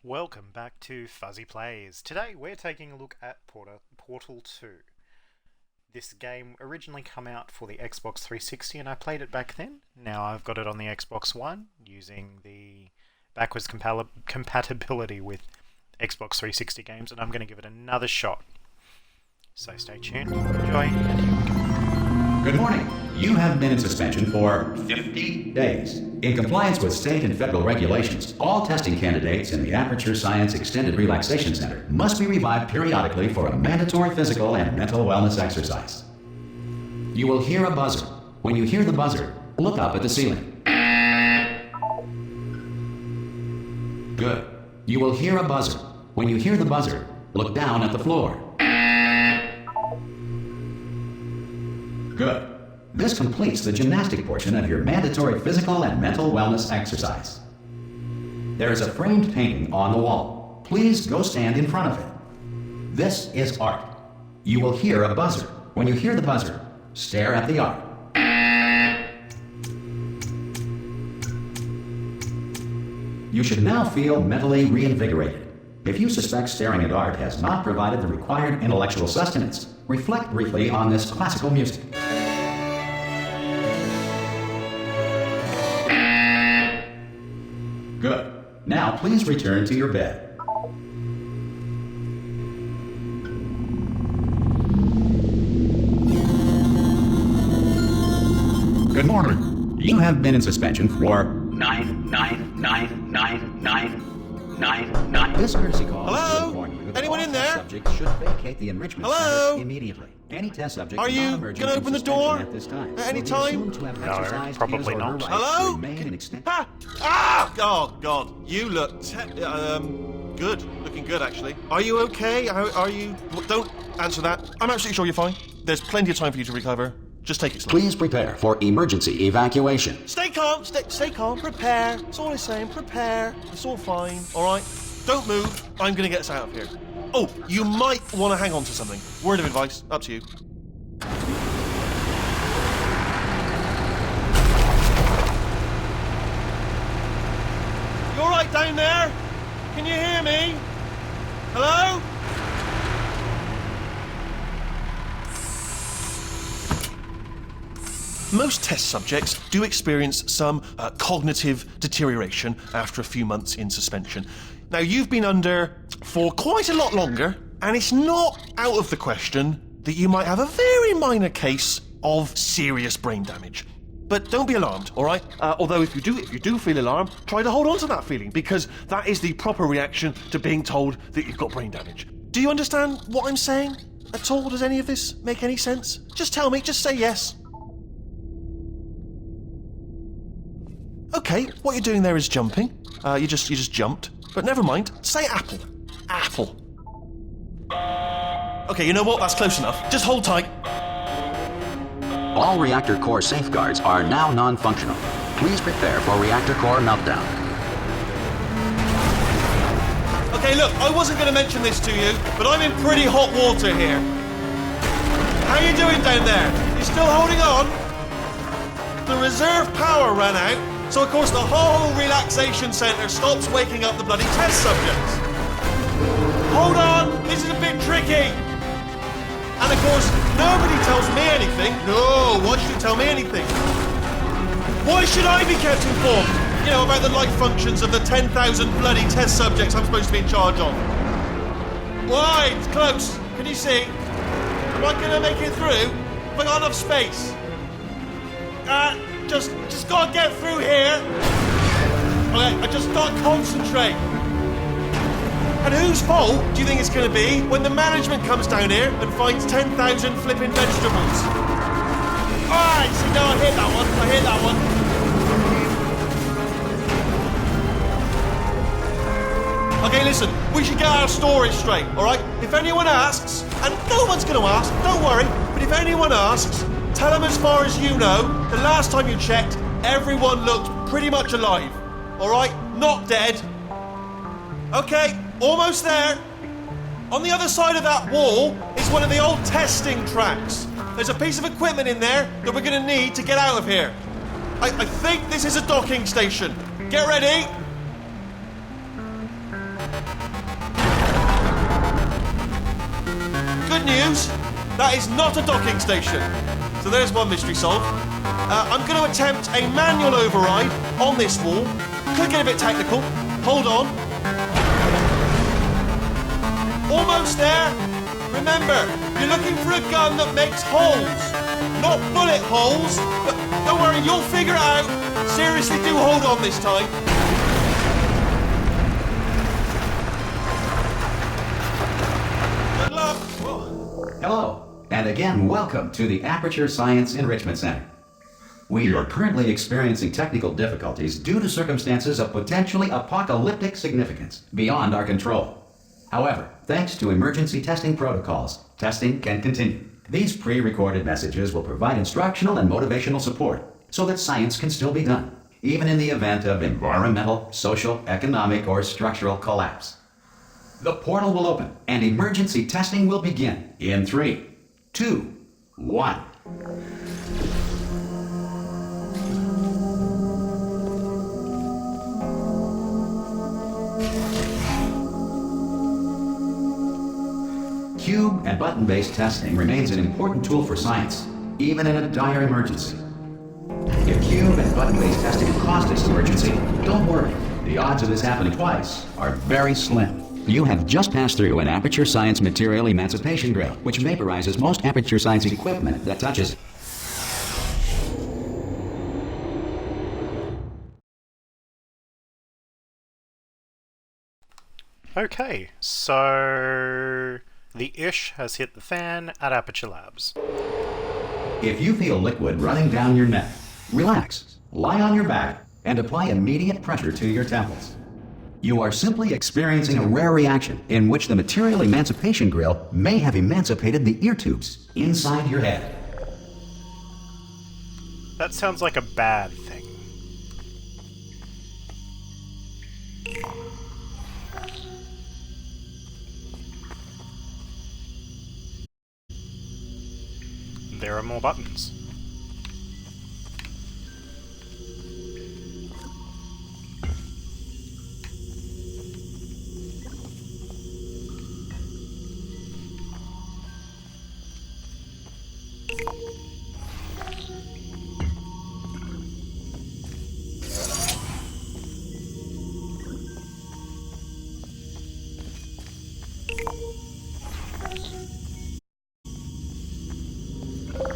Welcome back to Fuzzy Plays. Today we're taking a look at Portal 2. This game originally came out for the Xbox 360 and I played it back then. Now I've got it on the Xbox One using the backwards compatibility with Xbox 360 games, and I'm going to give it another shot. So stay tuned, enjoy, and here we go. Good morning. You have been in suspension for 50 days. In compliance with state and federal regulations, all testing candidates in the Aperture Science Extended Relaxation Center must be revived periodically for a mandatory physical and mental wellness exercise. You will hear a buzzer. When you hear the buzzer, look up at the ceiling. Good. You will hear a buzzer. When you hear the buzzer, look down at the floor. Good. This completes the gymnastic portion of your mandatory physical and mental wellness exercise. There is a framed painting on the wall. Please go stand in front of it. This is art. You will hear a buzzer. When you hear the buzzer, stare at the art. You should now feel mentally reinvigorated. If you suspect staring at art has not provided the required intellectual sustenance, reflect briefly on this classical music. Good. Now please return to your bed. Good morning. You have been in suspension for 9999999. This courtesy call. Hello? Anyone in there? Subject should vacate the enrichment Hello? center immediately. Any test subject Are you gonna open the door at this time at any will be time? assumed to have No, exercised probably his or her not. rights to Hello? remain in extent- Ah! Ah! Oh God, you look good. Looking good, actually. Are you okay? Are you? Don't answer that. I'm absolutely sure you're fine. There's plenty of time for you to recover. Just take it slow. Please prepare for emergency evacuation. Stay calm. Stay calm. Prepare. That's all I'm saying. Prepare. It's all fine. All right. Don't move. I'm gonna get us out of here. Oh, you might want to hang on to something. Word of advice. Up to you. You all right down there? Can you hear me? Hello? Most test subjects do experience some cognitive deterioration after a few months in suspension. Now, you've been under for quite a lot longer, and it's not out of the question that you might have a very minor case of serious brain damage. But don't be alarmed, all right? Although if you do feel alarmed, try to hold on to that feeling, because that is the proper reaction to being told that you've got brain damage. Do you understand what I'm saying at all? Does any of this make any sense? Just tell me, just say yes. Okay, what you're doing there is jumping. You just jumped. But never mind. Say apple. Apple. Okay, you know what? That's close enough. Just hold tight. All reactor core safeguards are now non-functional. Please prepare for reactor core meltdown. Okay, look, I wasn't going to mention this to you, but I'm in pretty hot water here. How you doing down there? You still holding on? The reserve power ran out, so of course the whole relaxation centre stops waking up the bloody test subjects. Hold on, this is a bit tricky. And of course, nobody tells me anything. No, why should you tell me anything? Why should I be kept informed? You know, about the life functions of the 10,000 bloody test subjects I'm supposed to be in charge of. Why? It's close. Can you see? Am I gonna make it through? Have I got enough space? Just gotta get through here. Okay, I just gotta concentrate. And whose fault do you think it's gonna be when the management comes down here and finds 10,000 flipping vegetables? Alright, see, no, I hear that one. Okay, listen, we should get our story straight, alright? If anyone asks, and no one's gonna ask, don't worry, but if anyone asks, tell them as far as you know, the last time you checked, everyone looked pretty much alive. Alright? Not dead. Okay, almost there. On the other side of that wall is one of the old testing tracks. There's a piece of equipment in there that we're going to need to get out of here. I think this is a docking station. Get ready. good news. That is not a docking station. So there's one mystery solved. I'm going to attempt a manual override on this wall. Could get a bit technical. Hold on. Almost there. Remember, you're looking for a gun that makes holes. Not bullet holes. But don't worry, you'll figure it out. Seriously, do hold on this time. Good luck. Whoa. Hello, and again, welcome to the Aperture Science Enrichment Center. We are currently experiencing technical difficulties due to circumstances of potentially apocalyptic significance beyond our control. However, thanks to emergency testing protocols, testing can continue. These pre-recorded messages will provide instructional and motivational support so that science can still be done, even in the event of environmental, social, economic, or structural collapse. The portal will open and emergency testing will begin in 3, 2, 1. Cube and button-based testing remains an important tool for science, even in a dire emergency. If cube and button-based testing caused this emergency, don't worry. The odds of this happening twice are very slim. You have just passed through an Aperture Science Material Emancipation Grill, which vaporizes most Aperture Science equipment that touches it. Okay, so the ish has hit the fan at Aperture Labs. If you feel liquid running down your neck, relax, lie on your back, and apply immediate pressure to your temples. You are simply experiencing a rare reaction in which the Material Emancipation Grill may have emancipated the ear tubes inside your head. That sounds like a bad thing. There are more buttons.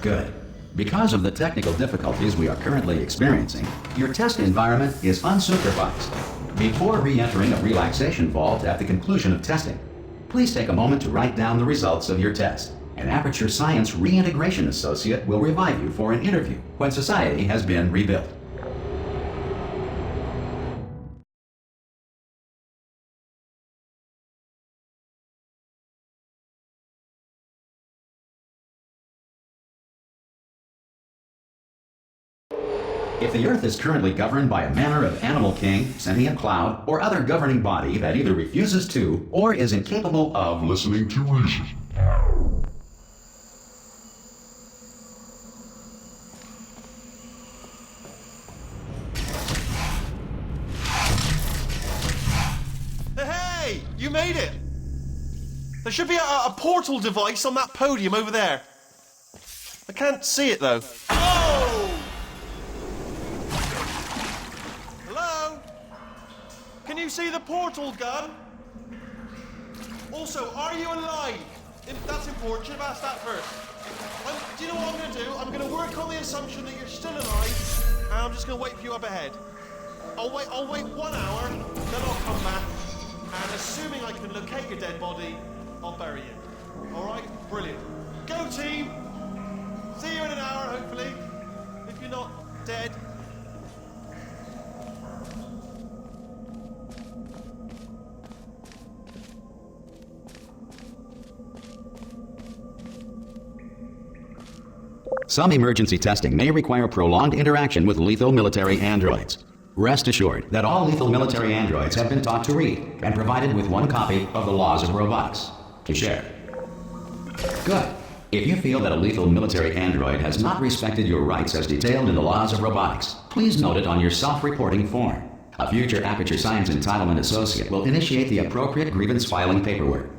Good. Because of the technical difficulties we are currently experiencing, your test environment is unsupervised. Before re-entering a relaxation vault at the conclusion of testing, please take a moment to write down the results of your test. An Aperture Science Reintegration Associate will revive you for an interview when society has been rebuilt. If the Earth is currently governed by a manner of animal king, sentient cloud, or other governing body that either refuses to or is incapable of listening to reason. Hey, you made it! There should be a portal device on that podium over there. I can't see it though. Oh! Hello? Can you see the portal gun? Also, are you alive? That's important. Should have asked that first. Do you know what I'm going to do? I'm going to work on the assumption that you're still alive, and I'm just going to wait for you up ahead. I'll wait 1 hour, then I'll come back, and assuming I can locate your dead body, I'll bury you. All right? Brilliant. Go, team! See you in an hour, hopefully. If you're not dead. Some emergency testing may require prolonged interaction with lethal military androids. Rest assured that all lethal military androids have been taught to read and provided with one copy of the Laws of Robotics to share. Good. If you feel that a lethal military android has not respected your rights as detailed in the Laws of Robotics, please note it on your self-reporting form. A future Aperture Science Entitlement Associate will initiate the appropriate grievance filing paperwork.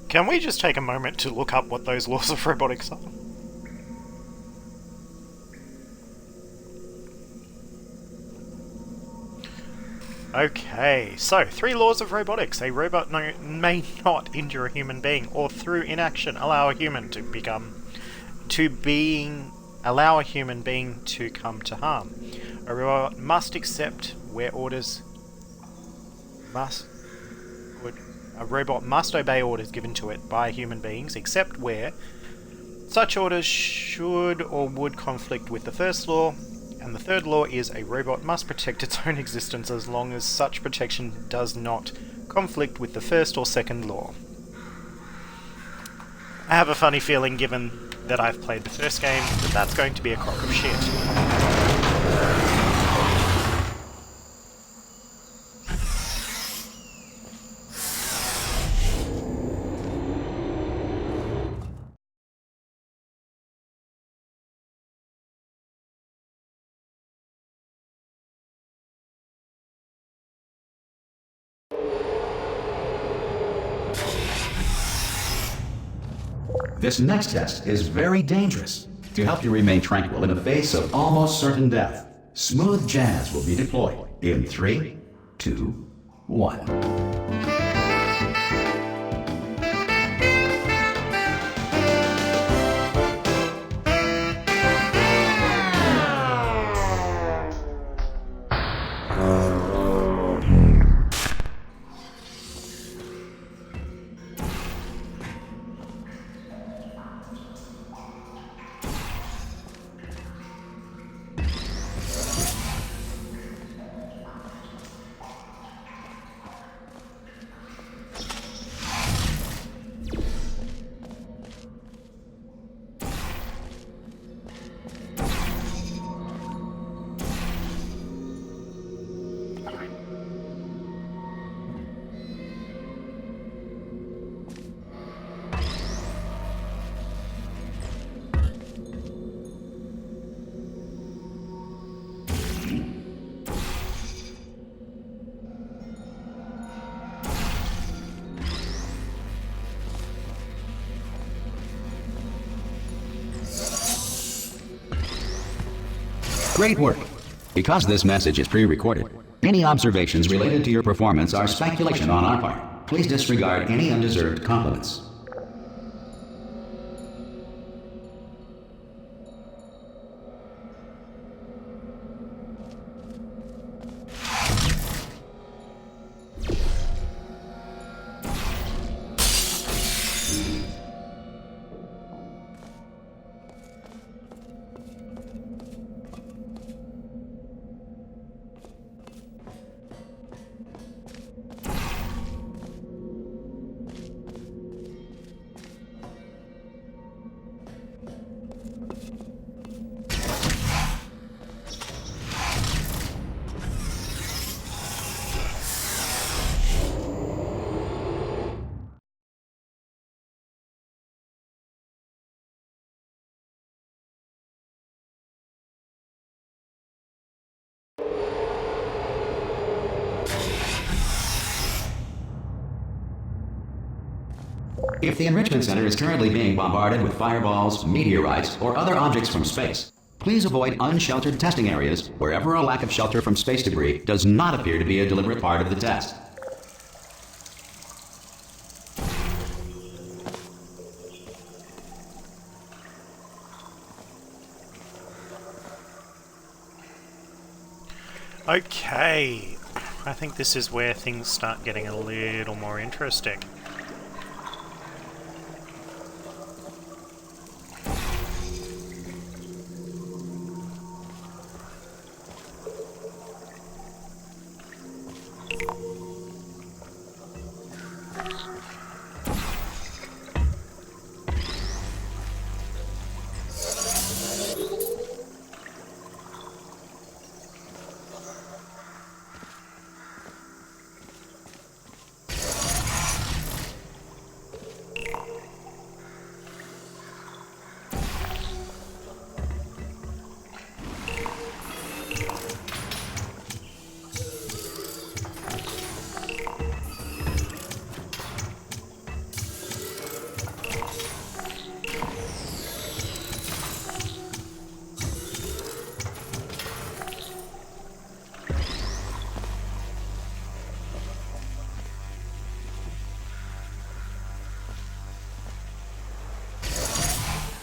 Can we just take a moment to look up what those laws of robotics are? Okay, so 3 laws of robotics. A robot may not injure a human being, or through inaction allow a human being to come to harm. A robot must accept where orders a robot must obey orders given to it by human beings, except where such orders should or would conflict with the first law. And the third law is a robot must protect its own existence as long as such protection does not conflict with the first or second law. I have a funny feeling, given that I've played the first game, that that's going to be a crock of shit. This next test is very dangerous. To help you remain tranquil in the face of almost certain death, smooth jazz will be deployed in 3, 2, 1. Great work. Because this message is pre-recorded, any observations related to your performance are speculation on our part. Please disregard any undeserved compliments. If the Enrichment Center is currently being bombarded with fireballs, meteorites, or other objects from space, please avoid unsheltered testing areas wherever a lack of shelter from space debris does not appear to be a deliberate part of the test. Okay, I think this is where things start getting a little more interesting.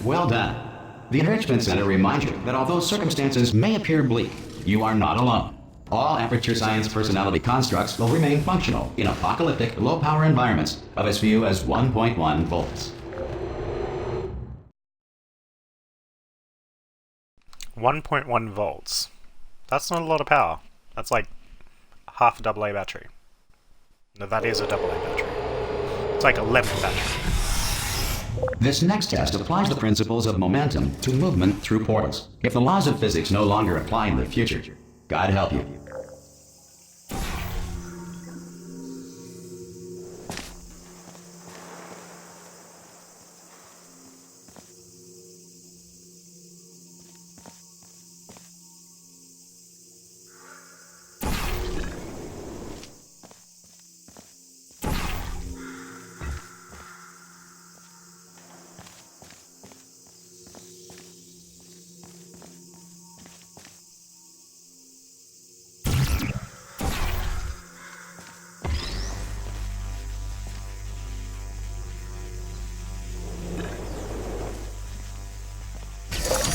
Well done. The Enrichment Center reminds you that although circumstances may appear bleak, you are not alone. All Aperture Science personality constructs will remain functional in apocalyptic, low-power environments of as few as 1.1 volts. 1.1 volts. That's not a lot of power. That's like half a AA battery. No, that is a AA battery. It's like a 11 battery. This next test applies the principles of momentum to movement through portals. If the laws of physics no longer apply in the future, God help you.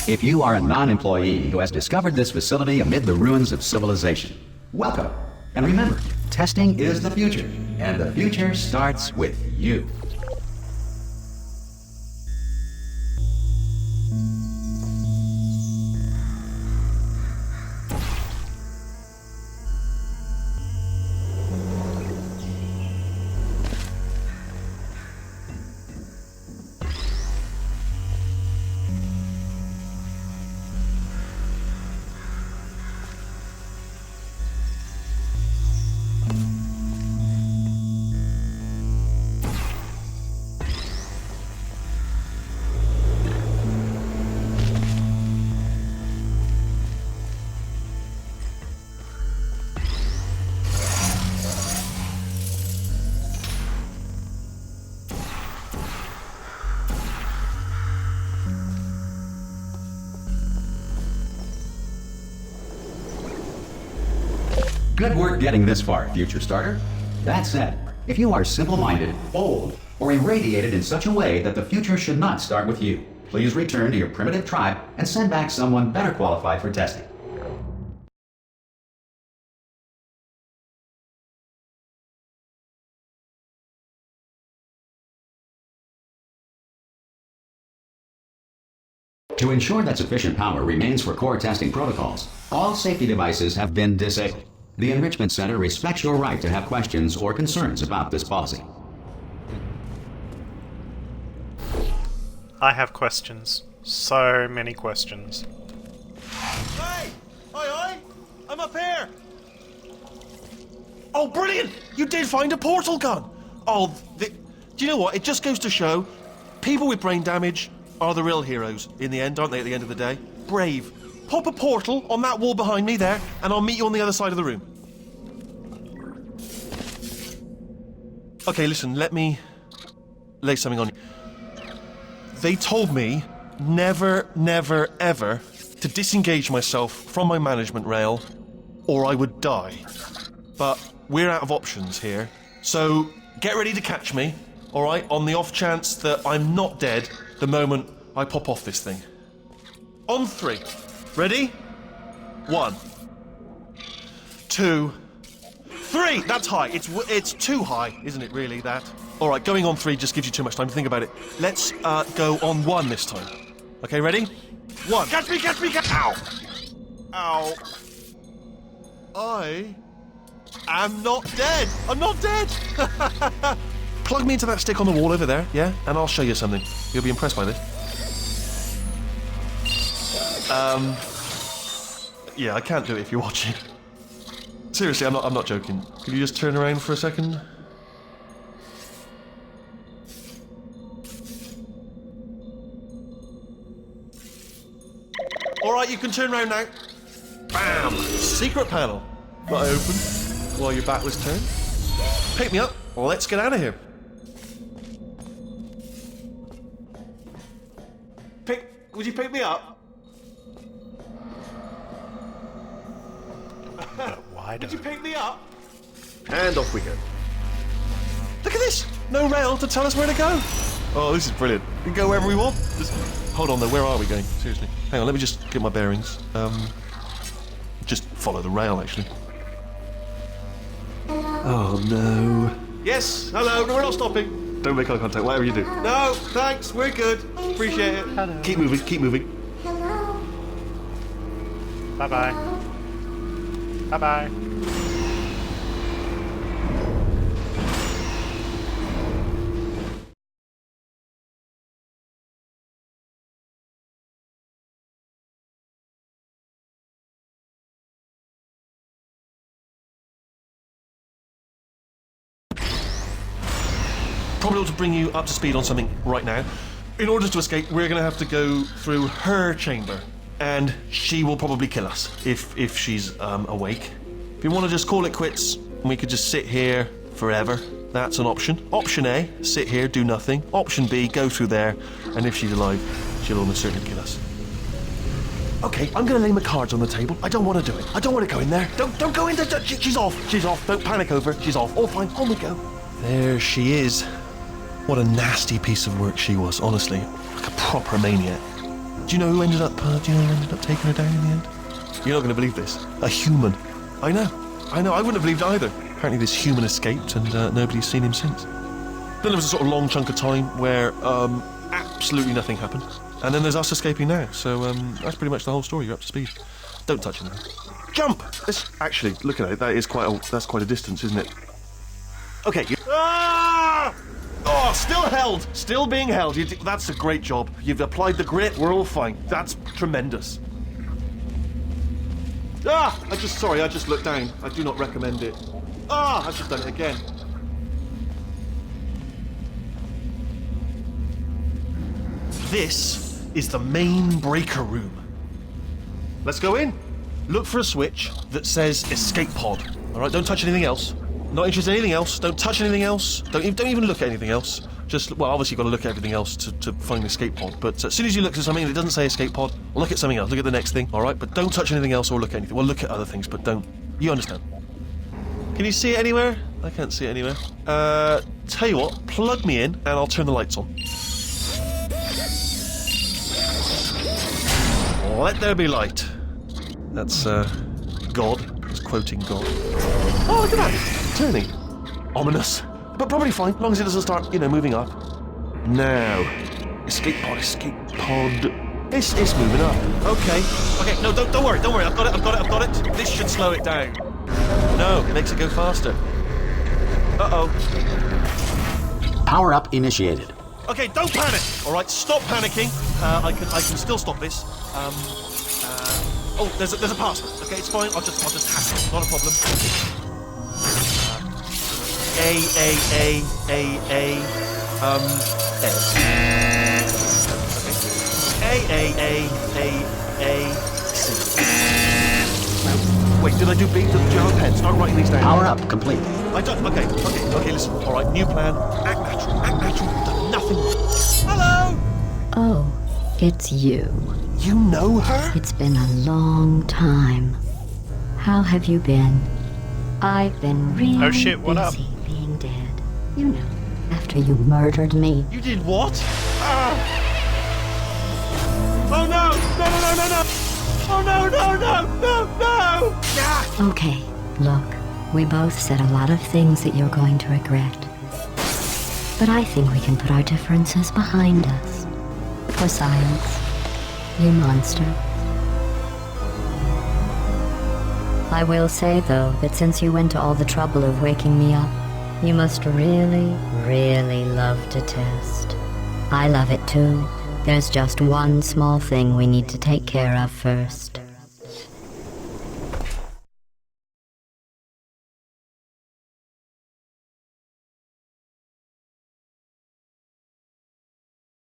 If you are a non-employee who has discovered this facility amid the ruins of civilization, welcome. And remember, testing is the future, and the future starts with you. Good work getting this far, future starter. That said, if you are simple-minded, old, or irradiated in such a way that the future should not start with you, please return to your primitive tribe and send back someone better qualified for testing. To ensure that sufficient power remains for core testing protocols, all safety devices have been disabled. The Enrichment Center respects your right to have questions or concerns about this policy. I have questions. So many questions. Hey! Aye! I'm up here! Oh, brilliant! You did find a portal gun! Oh, do you know what? It just goes to show, people with brain damage are the real heroes in the end, aren't they, at the end of the day? Brave. Pop a portal on that wall behind me there, and I'll meet you on the other side of the room. Okay, listen, let me lay something on you. They told me never, never, ever to disengage myself from my management rail, or I would die. But we're out of options here, so get ready to catch me, alright, on the off chance that I'm not dead the moment I pop off this thing. On 3. Ready? 1, 2, 3! That's high. It's too high, isn't it, really, that? All right, going on 3 just gives you too much time to think about it. Let's go on 1 this time. Okay, ready? 1. Catch me! Ow! Ow. I am not dead. I'm not dead. Plug me into that stick on the wall over there, yeah? And I'll show you something. You'll be impressed by this. Yeah, I can't do it if you're watching. Seriously, I'm not joking. Could you just turn around for a second? Alright, you can turn around now. Bam! Secret panel. That I opened while your back was turned. Pick me up. Let's get out of here. Would you pick me up? Why Would you pick me up? And off we go. Look at this! No rail to tell us where to go. Oh, this is brilliant. We can go wherever we want. Just Hold on though, where are we going? Seriously. Hang on, let me just get my bearings. Just follow the rail, actually. Oh no. Yes, hello, no, we're not stopping. Don't make eye contact, whatever you do. No, thanks, we're good. Appreciate it. Hello. Keep moving, keep moving. Bye-bye. Bye-bye. Probably ought to bring you up to speed on something right now. In order to escape, we're going to have to go through her chamber. And she will probably kill us if she's awake. If you want to just call it quits, and we could just sit here forever, that's an option. Option A, sit here, do nothing. Option B, go through there, and if she's alive, she'll almost certainly kill us. Okay, I'm going to lay my cards on the table. I don't want to do it. I don't want to go in there. Don't go in there. She's off. She's off. Don't panic over her. She's off. All fine. On we go. There she is. What a nasty piece of work she was, honestly. Like a proper maniac. Do you know who ended up taking her down in the end? You're not going to believe this. A human. I know. I wouldn't have believed it either. Apparently this human escaped and nobody's seen him since. Then there was a sort of long chunk of time where absolutely nothing happened. And then there's us escaping now. So that's pretty much the whole story. You're up to speed. Don't touch him. Jump! Actually, look at it. That's quite a distance, isn't it? Okay. Ah! Oh, still held. Still being held. That's a great job. You've applied the grit. We're all fine. That's tremendous. Ah! I just looked down. I do not recommend it. Ah! I've just done it again. This is the main breaker room. Let's go in. Look for a switch that says escape pod. All right, don't touch anything else. Not interested in anything else. Don't touch anything else. Don't even look at anything else. Just, well, obviously you've got to look at everything else to find the escape pod. But as soon as you look at something that doesn't say escape pod, look at something else. Look at the next thing, all right? But don't touch anything else or look at anything. Well, look at other things, but don't. You understand? Can you see it anywhere? I can't see it anywhere. Tell you what, plug me in and I'll turn the lights on. Let there be light. That's, God. It's quoting God. Oh, look at that. Turning. Ominous. But probably fine, as long as it doesn't start, moving up. Now. Escape pod. It's moving up. Okay, no, don't worry. I've got it. This should slow it down. No, it makes it go faster. Uh-oh. Power up initiated. Okay, don't panic. All right, stop panicking. I can still stop this. Oh, there's a password. Okay, it's fine. I'll just hack it. Not a problem. A. A. C. Wait, did I do B? Do you have a pen? Start writing these down. Power up complete. I don't. Okay. Listen. All right, new plan. Act natural. You've done nothing wrong. Hello. Oh, it's you. You know her? It's been a long time. How have you been? I've been really Oh shit, what up? busy being dead. You know, after you murdered me. You did what? Ah! Oh no! No! Oh no! Ah! Okay, look, we both said a lot of things that you're going to regret. But I think we can put our differences behind us. For science, you monster. I will say, though, that since you went to all the trouble of waking me up, you must really, really love to test. I love it too. There's just one small thing we need to take care of first.